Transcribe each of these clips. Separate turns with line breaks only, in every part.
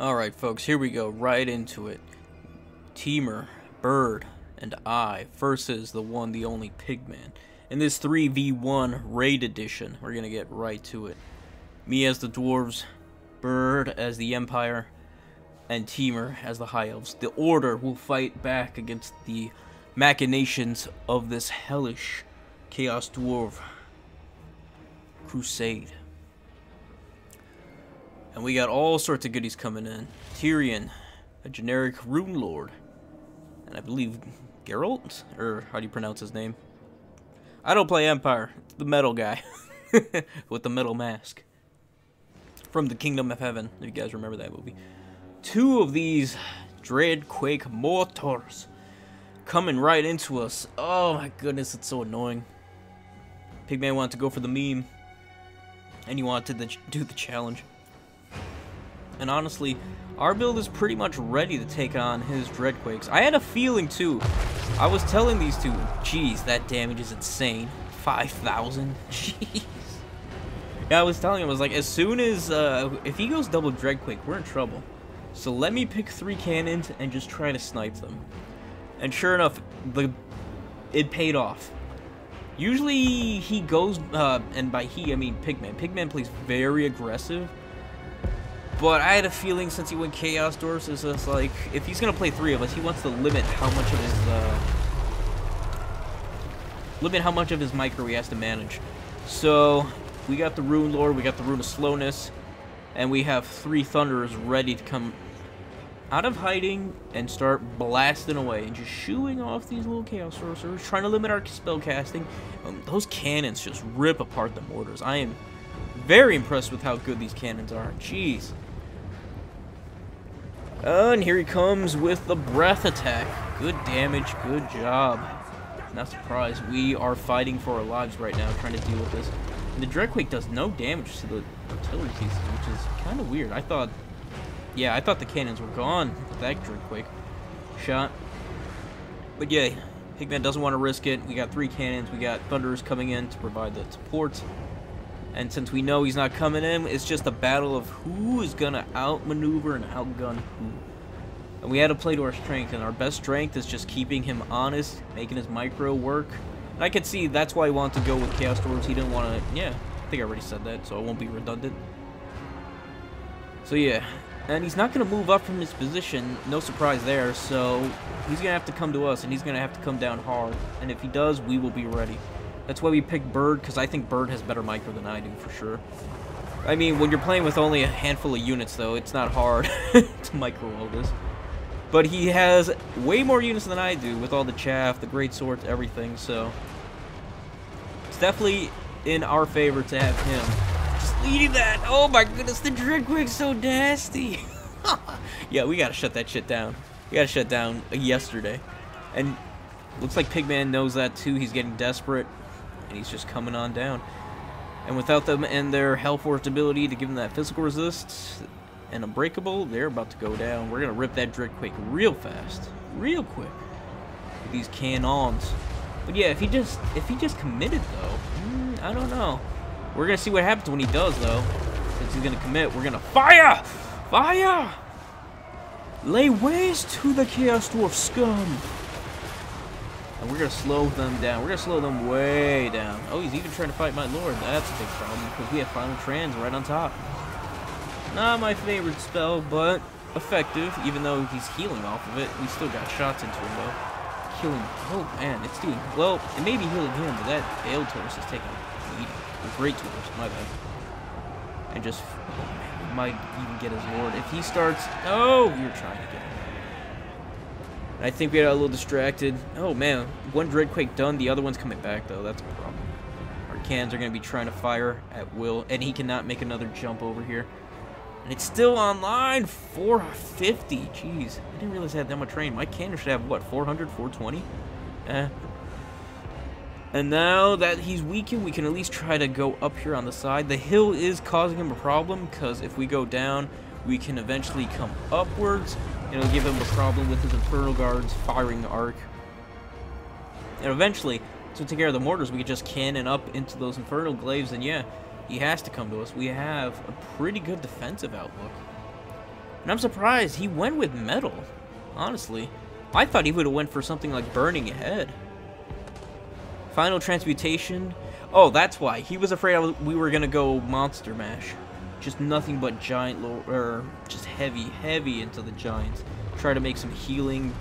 Alright folks, here we go, right into it. TMiR, Bird, and I versus the one, the only Pigman. In this 3v1 raid edition, we're gonna get right to it. Me as the dwarves, Bird as the Empire, and TMiR as the High Elves. The Order will fight back against the machinations of this hellish Chaos Dwarf crusade. And we got all sorts of goodies coming in. Tyrion, a generic rune lord, and I believe Geralt, or how do you pronounce his name? I don't play Empire. It's the metal guy with the metal mask from the Kingdom of Heaven. If you guys remember that movie. Two of these Dreadquake mortars coming right into us. Oh my goodness, it's so annoying. Pigman wanted to go for the meme, and he wanted to do the challenge. And honestly, our build is pretty much ready to take on his Dreadquakes. I had a feeling too. I was telling these two, geez, that damage is insane. 5,000. Jeez. Yeah, I was telling him, I was like, as soon as, if he goes double Dreadquake, we're in trouble. So let me pick 3 cannons and just try to snipe them. And sure enough, it paid off. Usually he goes, and by he, I mean Pigman. Pigman plays very aggressive. But I had a feeling since he went Chaos Dwarfs, it's just like, if he's gonna play 3 of us, he wants to limit how much of his micro he has to manage. So we got the Rune Lord, we got the Rune of Slowness, and we have 3 Thunderers ready to come out of hiding and start blasting away and just shooing off these little Chaos Sorcerers, trying to limit our spell casting. Those cannons just rip apart the mortars. I am very impressed with how good these cannons are. Jeez. And here he comes with the breath attack. Good damage, good job. Not surprised. We are fighting for our lives right now, trying to deal with this. And the Dreadquake does no damage to the artillery pieces, which is kind of weird. I thought the cannons were gone with that Dreadquake shot. But yeah, Pigman doesn't want to risk it. We got 3 cannons. We got Thunderers coming in to provide the support. And since we know he's not coming in, it's just a battle of who is going to outmaneuver and outgun who. And we had to play to our strength, and our best strength is just keeping him honest, making his micro work. And I could see that's why he wanted to go with Chaos Dwarves. He didn't want to, yeah, I think I already said that, so it won't be redundant. So yeah, and he's not going to move up from his position, no surprise there, so he's going to have to come to us, and he's going to have to come down hard. And if he does, we will be ready. That's why we picked Bird, because I think Bird has better micro than I do, for sure. I mean, when you're playing with only a handful of units, though, it's not hard to micro all this. But he has way more units than I do, with all the chaff, the great swords, everything, so it's definitely in our favor to have him. Just leading that! Oh my goodness, the Dreadquake's so nasty! Yeah, we gotta shut that shit down. We gotta shut down yesterday. And looks like Pigman knows that too. He's getting desperate. And he's just coming on down. And without them and their Hellforged ability to give them that physical resist and unbreakable, they're about to go down. We're gonna rip that Dreadquake real fast, real quick, with these cannons. But yeah, if he just committed though, I don't know. We're gonna see what happens when he does though. Since he's gonna commit, we're gonna fire, fire, lay waste to the Chaos Dwarf scum. And we're going to slow them down. We're going to slow them way down. Oh, he's even trying to fight my lord. That's a big problem, because we have Final Trans right on top. Not my favorite spell, but effective. Even though he's healing off of it, we still got shots into him, though. Killing. Oh, man, it's doing... Well, it may be healing him, but that Veiled Taurus is taking a beating. A Great Taurus, my bad. And just... Oh, man, we might even get his lord. If he starts... Oh, you're trying to get him. I think we got a little distracted. Oh man, one Dreadquake done, the other one's coming back though. That's a problem. Our cannons are going to be trying to fire at will, and he cannot make another jump over here. And it's still online. 450. Jeez, I didn't realize I had that much rain. My cannon should have what, 400, 420? And now that he's weakened, we can at least try to go up here on the side. The hill is causing him a problem, because if we go down, we can eventually come upwards. It'll give him a problem with his Infernal Guards firing the arc. And eventually, to take care of the mortars, we could just cannon up into those Infernal Glaives, and yeah, he has to come to us. We have a pretty good defensive outlook. And I'm surprised he went with metal, honestly. I thought he would have went for something like burning head. Final transmutation. Oh, that's why. He was afraid we were going to go monster mash. Just nothing but giant, or just heavy into the giants. Try to make some healing.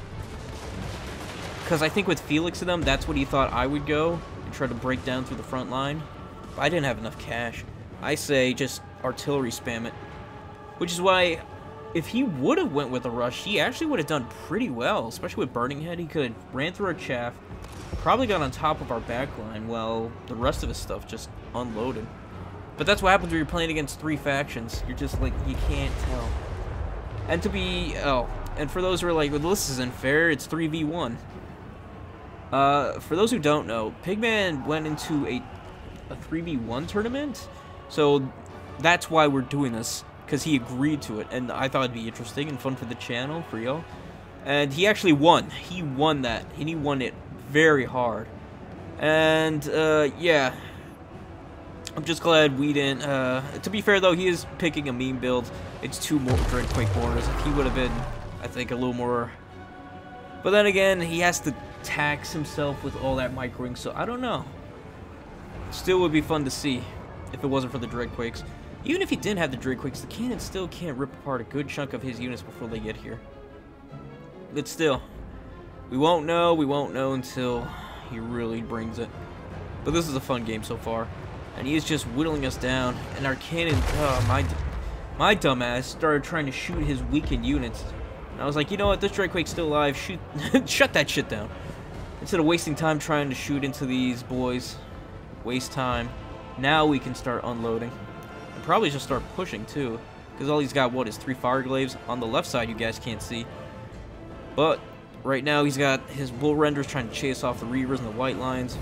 Because I think with Felix in them, that's what he thought I would go. And try to break down through the front line. But I didn't have enough cash. I say just artillery spam it. Which is why, if he would have went with a rush, he actually would have done pretty well. Especially with Burning Head, he could have ran through our chaff. Probably got on top of our backline while the rest of his stuff just unloaded. But that's what happens when you're playing against 3 factions. You're just like, you can't tell. And to be, and for those who are like, well, this isn't fair, it's 3v1. For those who don't know, Pigman went into a 3v1 tournament. So that's why we're doing this, because he agreed to it. And I thought it'd be interesting and fun for the channel, for y'all. And he actually won. He won that, and he won it very hard. And, yeah. I'm just glad we didn't, to be fair though, he is picking a meme build. It's 2 more Dreadquake mortars. If he would have been, I think, a little more... But then again, he has to tax himself with all that microing, so I don't know. Still would be fun to see if it wasn't for the Dreadquakes. Even if he didn't have the Dreadquakes, the cannon still can't rip apart a good chunk of his units before they get here. But still, we won't know until he really brings it. But this is a fun game so far. And he is just whittling us down. And our cannon, my dumbass started trying to shoot his weakened units. And I was like, you know what, this Dreadquake's still alive. Shoot, shut that shit down. Instead of wasting time trying to shoot into these boys. Waste time. Now we can start unloading. And probably just start pushing too. Because all he's got, what, is 3 Fireglaves on the left side you guys can't see. But right now he's got his Bull Renders trying to chase off the Reavers and the White Lines.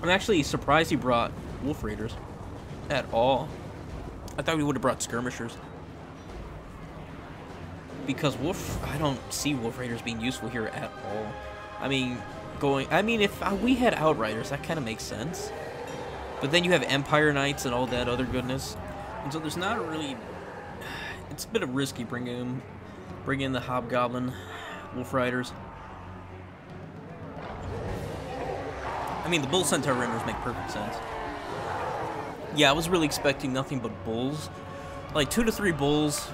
I'm actually surprised he brought Wolf Raiders at all. I thought we would have brought Skirmishers. Because I don't see Wolf Raiders being useful here at all. I mean, if we had Outriders, that kind of makes sense. But then you have Empire Knights and all that other goodness. And so there's not really... It's a bit of risky bringing in the Hobgoblin Wolf Riders. I mean, the Bull Centaur Renders make perfect sense. Yeah, I was really expecting nothing but bulls. Like 2 to 3 bulls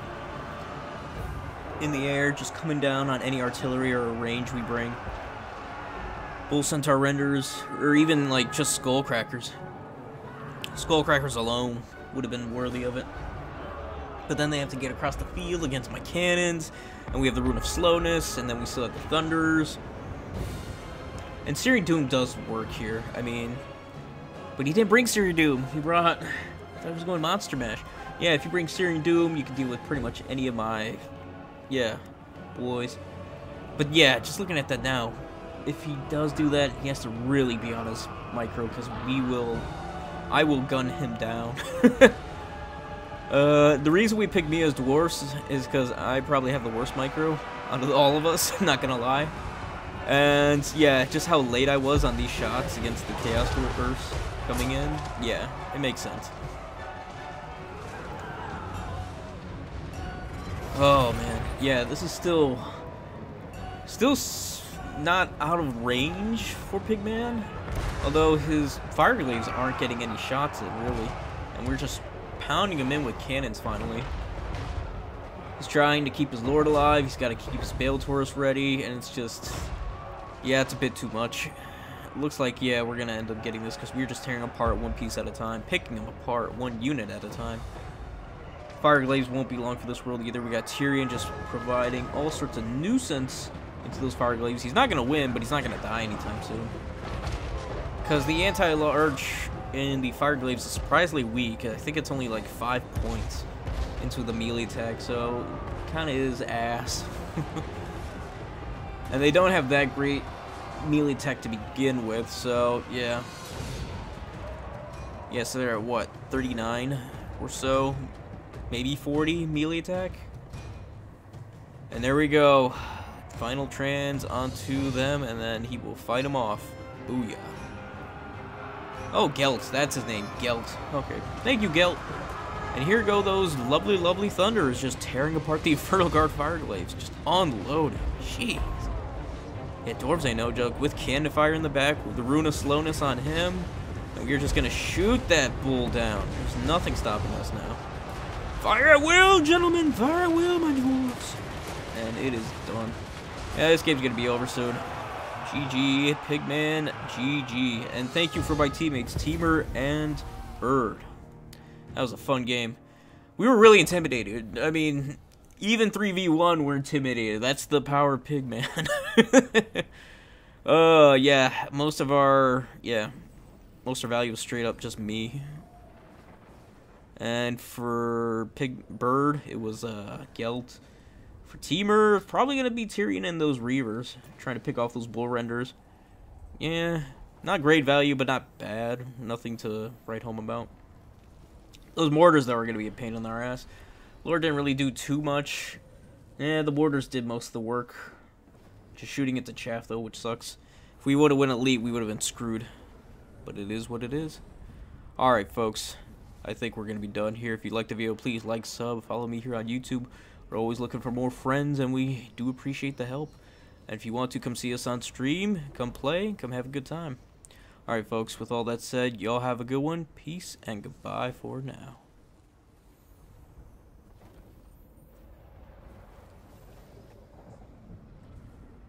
in the air, just coming down on any artillery or range we bring. Bull Centaur Renders, or even like just Skullcrackers. Skullcrackers alone would have been worthy of it. But then they have to get across the field against my cannons, and we have the Rune of Slowness, and then we still have the Thunders. And Searing Doom does work here, I mean... But he didn't bring Searing Doom. He brought... I thought he was going Monster Mash. Yeah, if you bring Searing Doom, you can deal with pretty much any of my... Yeah, boys. But yeah, just looking at that now, if he does do that, he has to really be on his micro, because I will gun him down. The reason we picked me as dwarfs is because I probably have the worst micro out of all of us, not gonna lie. And yeah, just how late I was on these shots against the Chaos Dwarfers coming in, yeah, it makes sense. Oh man, yeah, this is still not out of range for Pigman, although his Fireglaves aren't getting any shots in, really, and we're just pounding him in with cannons finally. He's trying to keep his Lord alive, he's got to keep his Bale Taurus ready, and it's just, yeah, it's a bit too much. It looks like, yeah, we're going to end up getting this because we're just tearing apart one piece at a time, picking them apart one unit at a time. Fireglaves won't be long for this world either. We got Tyrion just providing all sorts of nuisance into those Fireglaves. He's not going to win, but he's not going to die anytime soon. Because the anti-large in the Fireglaves is surprisingly weak. I think it's only like 5 points into the melee attack, so kind of is ass. And they don't have that great melee attack to begin with, so yeah. Yeah, so they're at what, 39 or so? Maybe 40 melee attack? And there we go. Final trans onto them, and then he will fight them off. Booyah. Oh, Gelt, that's his name, Gelt. Okay, thank you, Gelt. And here go those lovely, lovely Thunders just tearing apart the Infernal Guard Fireglaives. Just unloading. Jeez. Yeah, Dwarves ain't no joke. With cannon fire in the back, with the Rune of Slowness on him, and we're just going to shoot that bull down. There's nothing stopping us now. Fire at will, gentlemen! Fire at will, my dwarves! And it is done. Yeah, this game's going to be over soon. GG, Pigman, GG. And thank you for my teammates, TMiR and Bird. That was a fun game. We were really intimidated. I mean, even 3v1 we're intimidated. That's the power of Pigman. Yeah, most of our value was straight up just me. And for Bird, it was Gelt. For TMiR, probably gonna be Tyrion and those Reavers, trying to pick off those bull renders. Yeah, not great value, but not bad. Nothing to write home about. Those mortars, though, are going to be a pain in our ass. Lord didn't really do too much. Yeah, the mortars did most of the work. Just shooting at the chaff, though, which sucks. If we would have went elite, we would have been screwed. But it is what it is. Alright, folks. I think we're going to be done here. If you liked the video, please like, sub, follow me here on YouTube. We're always looking for more friends, and we do appreciate the help. And if you want to, come see us on stream. Come play. Come have a good time. Alright, folks, with all that said, y'all have a good one. Peace and goodbye for now.